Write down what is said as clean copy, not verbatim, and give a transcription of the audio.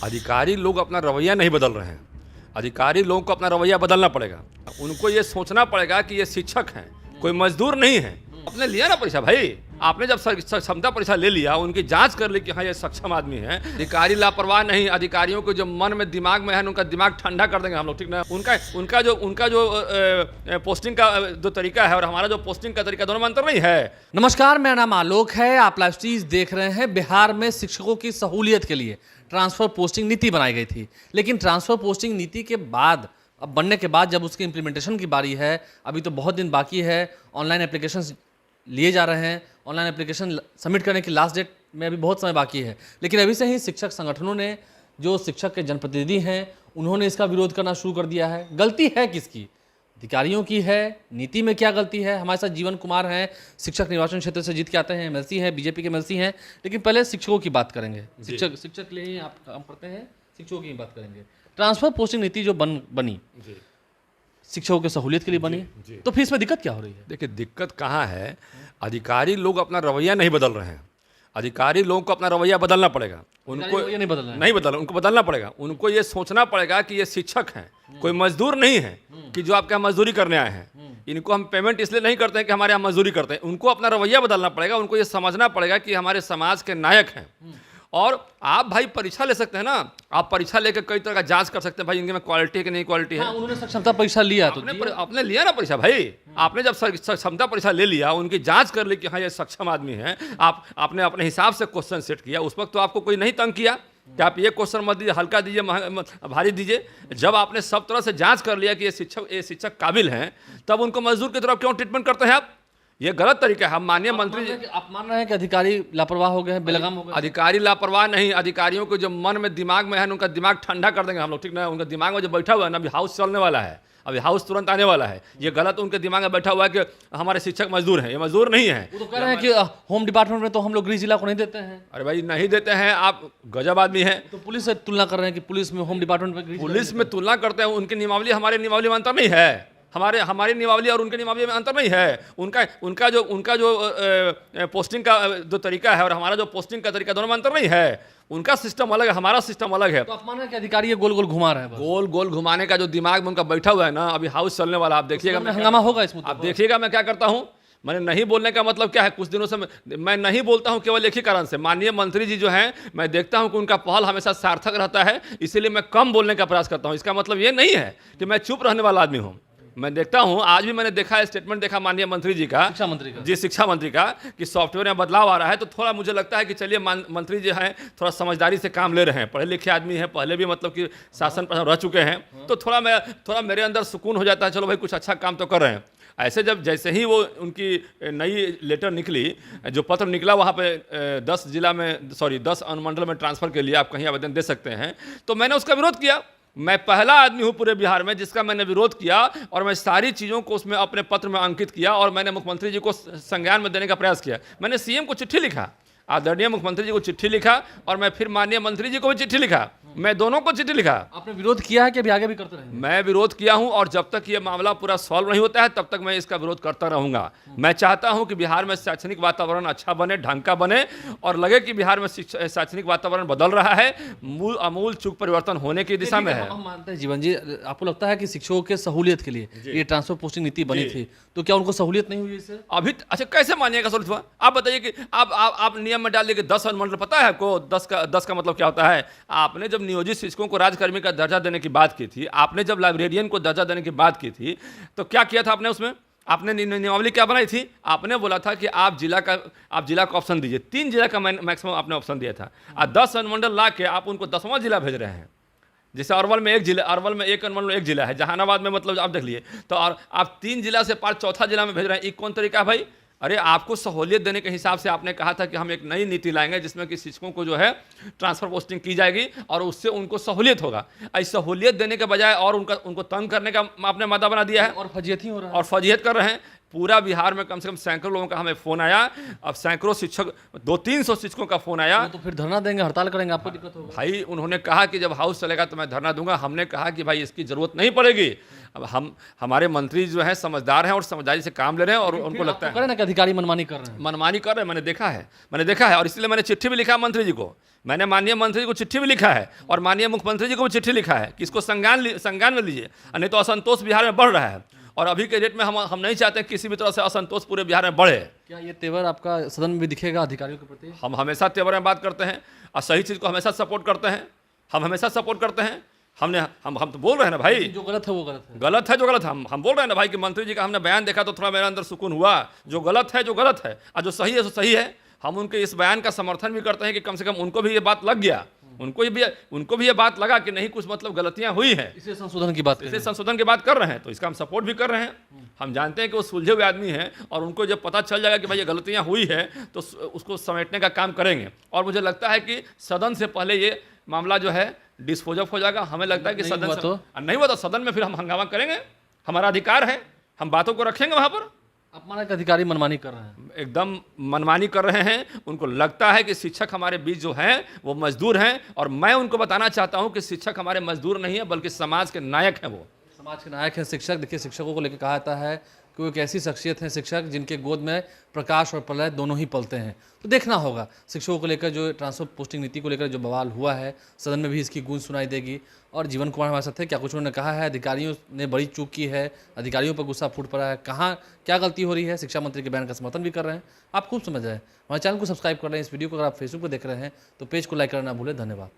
अधिकारी लोग अपना रवैया नहीं बदल रहे हैं। अधिकारी लोगों को अपना रवैया बदलना पड़ेगा। उनको ये सोचना पड़ेगा कि ये शिक्षक हैं, कोई मजदूर नहीं है। आपने लिया ना परीक्षा भाई, आपने जब क्षमता परीक्षा ले लिया, उनकी जांच कर ली कि हाँ ये सक्षम आदमी है। अधिकारी लापरवाह नहीं, अधिकारियों को जो मन में दिमाग में है उनका दिमाग ठंडा कर देंगे हम लोग, ठीक ना। उनका जो पोस्टिंग का जो तरीका है और हमारा जो पोस्टिंग का तरीका, दोनों में अंतर नहीं है। नमस्कार, मेरा नाम आलोक है। आप लाइव स्ट्रीज देख रहे हैं। बिहार में शिक्षकों की सहूलियत के लिए ट्रांसफर पोस्टिंग नीति बनाई गई थी, लेकिन ट्रांसफर पोस्टिंग नीति के बाद, अब बनने के बाद जब उसकी इम्प्लीमेंटेशन की बारी है, अभी तो बहुत दिन बाकी है। ऑनलाइन एप्लीकेशन लिए जा रहे हैं, ऑनलाइन एप्लीकेशन सबमिट करने की लास्ट डेट में अभी बहुत समय बाकी है। लेकिन अभी से ही शिक्षक संगठनों ने, जो शिक्षक के जनप्रतिनिधि हैं, उन्होंने इसका विरोध करना शुरू कर दिया है। गलती है किसकी? अधिकारियों की है? नीति में क्या गलती है? हमारे साथ जीवन कुमार हैं, शिक्षक निर्वाचन क्षेत्र से जीत के आते हैं, एमएलसी हैं, बीजेपी के एमएलसी हैं। लेकिन पहले शिक्षकों की बात करेंगे। शिक्षक के लिए ही आप काम करते हैं, शिक्षकों की बात करेंगे। ट्रांसफर पोस्टिंग नीति जो बनी शिक्षकों की सहूलियत के लिए बनी, तो फिर इसमें दिक्कत क्या हो रही है? देखिए, दिक्कत कहाँ है, अधिकारी लोग अपना रवैया नहीं बदल रहे हैं। अधिकारी लोगों को अपना रवैया बदलना पड़ेगा। उनको ये नहीं बदलना है। नहीं बदलना, उनको बदलना पड़ेगा। उनको ये सोचना पड़ेगा कि ये शिक्षक हैं, कोई मजदूर नहीं है कि जो आपके यहाँ मजदूरी करने आए हैं। इनको हम पेमेंट इसलिए नहीं करते हैं कि हमारे यहाँ मजदूरी करते हैं। उनको अपना रवैया बदलना पड़ेगा। उनको ये समझना पड़ेगा कि हमारे समाज के नायक हैं। और आप भाई परीक्षा ले सकते हैं ना, आप परीक्षा लेकर कई तरह का जांच कर सकते हैं भाई, इनके में क्वालिटी है कि नहीं क्वालिटी है। हाँ, उन्होंने क्षमता परीक्षा लिया तो आपने लिया ना परीक्षा भाई, आपने जब क्षमता परीक्षा ले लिया, उनकी जांच कर ली कि हाँ ये सक्षम आदमी है। आपने अपने हिसाब से क्वेश्चन सेट किया। उस वक्त तो आपको कोई नहीं तंग किया कि आप ये क्वेश्चन मत दीजिए, हल्का दीजिए, भारी दीजिए। जब आपने सब तरह से जांच कर लिया कि ये शिक्षक काबिल हैं, तब उनको मजदूर की तरह क्यों ट्रीटमेंट करते हैं आप? ये गलत तरीका है। हम माननीय मंत्री जी, आप मान रहे हैं कि अधिकारी लापरवाह हो गए हैं, बेलगाम हो गए? अधिकारी लापरवाह नहीं, अधिकारियों को जो मन में दिमाग में है उनका दिमाग ठंडा कर देंगे हम लोग, ठीक ना। उनका दिमाग में जो बैठा हुआ है ना, अभी हाउस चलने वाला है, अभी हाउस तुरंत आने वाला है। ये गलत उनके दिमाग में बैठा हुआ है कि हमारे शिक्षक मजदूर हैं। ये मजदूर नहीं है। वो तो कह रहे हैं कि होम डिपार्टमेंट में तो हम लोग गृह जिला को नहीं देते हैं। अरे भाई नहीं देते हैं, आप गजब आदमी हैं। तो पुलिस से तुलना कर रहे हैं कि पुलिस में होम डिपार्टमेंट में, पुलिस में तुलना करते हैं। उनकी नियमावली हमारे नियमावली में अंतर नहीं है। हमारी नियमावली और उनके नियमावली में अंतर नहीं है। उनका जो पोस्टिंग का जो तरीका है और हमारा जो पोस्टिंग का तरीका, दोनों में अंतर नहीं है। उनका सिस्टम अलग है, हमारा सिस्टम अलग है। तो आप मान रहे हैं कि अधिकारी ये गोल गोल घुमा रहे हैं? गोल गोल घुमाने का जो दिमाग में उनका बैठा हुआ है ना, अभी हाउस चलने वाला, आप देखिएगा। हंगामा होगा इसमें। आप देखिएगा मैं क्या करता हूँ। मैंने नहीं बोलने का मतलब क्या है, कुछ दिनों से मैं नहीं बोलता हूं केवल एक ही कारण से। माननीय मंत्री जी जो हैं, मैं देखता हूं कि उनका पहल हमेशा सार्थक रहता है, इसीलिए मैं कम बोलने का प्रयास करता हूं। इसका मतलब ये नहीं है कि मैं चुप रहने वाला आदमी हूं। मैं देखता हूं, आज भी मैंने देखा है, स्टेटमेंट देखा माननीय मंत्री जी का, शिक्षा मंत्री का, कि सॉफ्टवेयर में बदलाव आ रहा है। तो थोड़ा मुझे लगता है कि चलिए मंत्री जी हैं, थोड़ा समझदारी से काम ले रहे हैं, पढ़े लिखे आदमी हैं, पहले भी मतलब कि शासन पर रह चुके हैं। तो थोड़ा मेरे अंदर सुकून हो जाता है, चलो भाई कुछ अच्छा काम तो कर रहे हैं। ऐसे जैसे ही वो उनकी नई लेटर निकली, जो पत्र निकला, वहाँ पे 10 अनुमंडल में ट्रांसफ़र के लिए आप कहीं आवेदन दे सकते हैं, तो मैंने उसका विरोध किया। मैं पहला आदमी हूँ पूरे बिहार में जिसका मैंने विरोध किया, और मैं सारी चीज़ों को उसमें अपने पत्र में अंकित किया, और मैंने मुख्यमंत्री जी को संज्ञान में देने का प्रयास किया। मैंने सीएम को चिट्ठी लिखा, आदरणीय मुख्यमंत्री जी को चिट्ठी लिखा, और मैं फिर माननीय मंत्री जी को भी चिट्ठी लिखा। मैं दोनों को चिट्ठी लिखा। आपने विरोध किया है कि अभी आगे भी करते रहेंगे? मैं विरोध किया हूं, और जब तक ये मामला पूरा सॉल्व नहीं होता है तब तक मैं इसका विरोध करता रहूंगा। मैं चाहता हूं कि बिहार में शैक्षणिक वातावरण अच्छा बने, ढंग का बने, और लगे कि बिहार में शैक्षणिक वातावरण बदल रहा है, आमूल चूक परिवर्तन होने की दिशा में है। हम मानते हैं जीवन जी, आपको लगता है कि शिक्षकों के सहूलियत के लिए ये ट्रांसफर पोस्टिंग नीति बनी थी, तो क्या उनको सहूलियत नहीं हुई इससे? अभी अच्छा कैसे मानिएगा सहूलियत हुआ? आप बताइए कि आप नियम में डाल दिए कि 10 अनुमंडल। पता है आपको 10 का मतलब क्या होता है? आपने जब नियोजित शिक्षकों को राजकर्मी का दर्जा देने की बात की थी, आपने जब लाइब्रेरियन को दर्जा देने की बात की थी, तो क्या किया था आपने? उसमें आपने नियमावली क्या बनाई थी? आपने बोला था कि आप जिला का ऑप्शन दीजिए। 3 जिला का मैक्सिमम आपने ऑप्शन दिया था, और 10 अनुमंडल ला के आप उनको 10वां जिला भेज रहे हैं। जैसे अरवल में 1 जिला, अरवल में 1 अनुमंडल 1 जिला है, जहानाबाद में मतलब आप देख लिए, तो और आप 3 जिला से पार 4था जिला में भेज रहे हैं। एक कौन तरीका है भाई? अरे आपको सहूलियत देने के हिसाब से आपने कहा था कि हम एक नई नीति लाएंगे जिसमें कि शिक्षकों को जो है ट्रांसफर पोस्टिंग की जाएगी, और उससे उनको सहूलियत होगा। ऐसी सहूलियत देने के बजाय और उनको तंग करने का आपने मादा बना दिया है, और फजीयत ही हो रहा है, और फजीयत कर रहे हैं। पूरा बिहार में कम से कम सैकड़ों लोगों का हमें फ़ोन आया। अब सैकड़ों शिक्षक, 200-300 शिक्षकों का फ़ोन आया। तो फिर धरना देंगे, हड़ताल करेंगे, आपको दिक्कत होगा। भाई उन्होंने कहा कि जब हाउस चलेगा तो मैं धरना दूंगा। हमने कहा कि भाई इसकी ज़रूरत नहीं पड़ेगी। अब हमारे मंत्री जो हैं समझदार हैं और समझदारी से काम ले रहे हैं, और उनको लगता है करें ना कि अधिकारी मनमानी कर रहे हैं। मनमानी कर रहे हैं। मैंने देखा है और इसलिए मैंने चिट्ठी भी लिखा मंत्री जी को। मैंने माननीय मंत्री जी को चिट्ठी भी लिखा है और माननीय मुख्यमंत्री जी को भी चिट्ठी लिखा है कि इसको संज्ञान में लीजिए, नहीं तो असंतोष बिहार में बढ़ रहा है। और अभी के डेट में हम नहीं चाहते किसी भी तरह से असंतोष पूरे बिहार में बढ़े। क्या ये तेवर आपका सदन में भी दिखेगा अधिकारियों के प्रति? हम हमेशा तेवर में बात करते हैं और सही चीज़ को हमेशा सपोर्ट करते हैं। हम हमेशा सपोर्ट करते हैं। हम तो बोल रहे हैं ना भाई, जो गलत है वो गलत है। गलत है जो गलत है। हम बोल रहे हैं ना भाई कि मंत्री जी का हमने बयान देखा तो थोड़ा मेरे अंदर सुकून हुआ। जो गलत है और जो सही है सो सही है। हम उनके इस बयान का समर्थन भी करते हैं कि कम से कम उनको भी ये बात लग गया, उनको भी ये बात लगा कि नहीं, कुछ मतलब गलतियां हुई हैं, इसे संशोधन की बात इसे संशोधन की बात कर रहे हैं, तो इसका हम सपोर्ट भी कर रहे हैं। हम जानते हैं कि वो सुलझे हुए आदमी हैं और उनको जब पता चल जाएगा कि भाई ये गलतियां हुई है तो उसको समेटने का काम करेंगे। और मुझे लगता है कि सदन से पहले ये मामला जो है डिस्पोज ऑफ हो जाएगा। हमें लगता है कि सदन नहीं हुआ तो सदन में फिर हम हंगामा करेंगे। हमारा अधिकार है, हम बातों को रखेंगे वहाँ पर। अपमाना के अधिकारी मनमानी कर रहे हैं, एकदम मनमानी कर रहे हैं। उनको लगता है कि शिक्षक हमारे बीच जो हैं वो मजदूर हैं, और मैं उनको बताना चाहता हूं कि शिक्षक हमारे मजदूर नहीं है बल्कि समाज के नायक हैं। वो समाज के नायक हैं शिक्षक। देखिए, शिक्षकों को लेकर कहा जाता है कि वो एक ऐसी शख्सियत है शिक्षक जिनके गोद में प्रकाश और प्रलय दोनों ही पलते हैं। तो देखना होगा शिक्षकों को लेकर जो ट्रांसफर पोस्टिंग नीति को लेकर जो बवाल हुआ है, सदन में भी इसकी गूंज सुनाई देगी। और जीवन कुमार हमारे साथ थे, क्या कुछ उन्होंने कहा है, अधिकारियों ने बड़ी चूक की है, अधिकारियों पर गुस्सा फूट पड़ा है, कहाँ क्या गलती हो रही है, शिक्षा मंत्री के बयान का समर्थन भी कर रहे हैं। आप खूब समझ रहे हैं। हमारे चैनल को सब्सक्राइब कर रहे हैं। इस वीडियो को अगर आप फेसबुक पर देख रहे हैं तो पेज को लाइक करना ना भूलें। धन्यवाद।